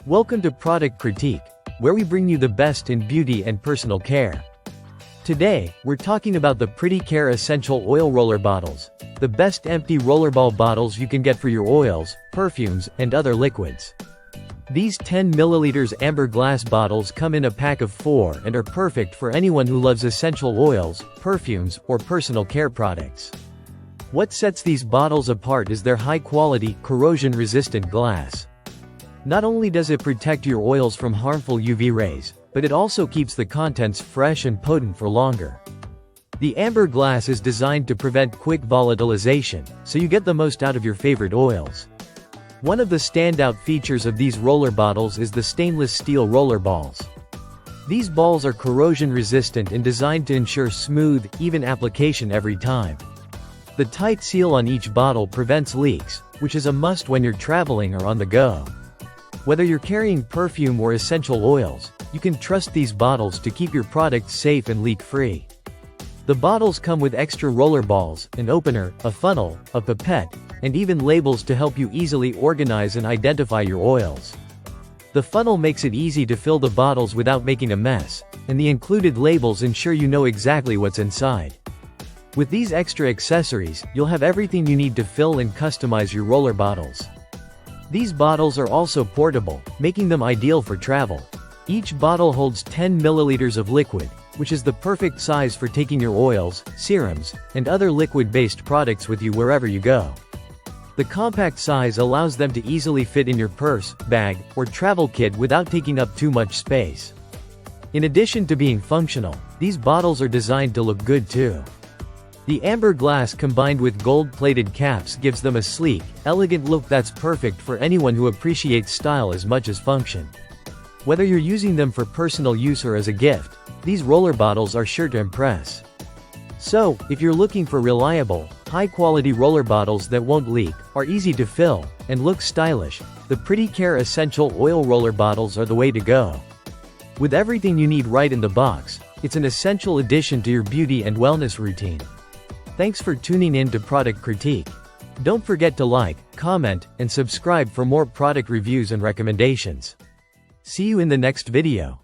Welcome to Product Critique, where we bring you the best in beauty and personal care. Today, we're talking about the PrettyCare Essential Oil Roller Bottles, the best empty rollerball bottles you can get for your oils, perfumes, and other liquids. These 10 ml amber glass bottles come in a pack of 4 and are perfect for anyone who loves essential oils, perfumes, or personal care products. What sets these bottles apart is their high-quality, corrosion-resistant glass. Not only does it protect your oils from harmful UV rays, but it also keeps the contents fresh and potent for longer. The amber glass is designed to prevent quick volatilization, so you get the most out of your favorite oils. One of the standout features of these roller bottles is the stainless steel roller balls. These balls are corrosion-resistant and designed to ensure smooth, even application every time. The tight seal on each bottle prevents leaks, which is a must when you're traveling or on the go. Whether you're carrying perfume or essential oils, you can trust these bottles to keep your products safe and leak-free. The bottles come with extra roller balls, an opener, a funnel, a pipette, and even labels to help you easily organize and identify your oils. The funnel makes it easy to fill the bottles without making a mess, and the included labels ensure you know exactly what's inside. With these extra accessories, you'll have everything you need to fill and customize your roller bottles. These bottles are also portable, making them ideal for travel. Each bottle holds 10 ml of liquid, which is the perfect size for taking your oils, serums, and other liquid-based products with you wherever you go. The compact size allows them to easily fit in your purse, bag, or travel kit without taking up too much space. In addition to being functional, these bottles are designed to look good too. The amber glass combined with gold-plated caps gives them a sleek, elegant look that's perfect for anyone who appreciates style as much as function. Whether you're using them for personal use or as a gift, these roller bottles are sure to impress. So, if you're looking for reliable, high-quality roller bottles that won't leak, are easy to fill, and look stylish, the PrettyCare Essential Oil Roller Bottles are the way to go. With everything you need right in the box, it's an essential addition to your beauty and wellness routine. Thanks for tuning in to Product Critique. Don't forget to like, comment, and subscribe for more product reviews and recommendations. See you in the next video.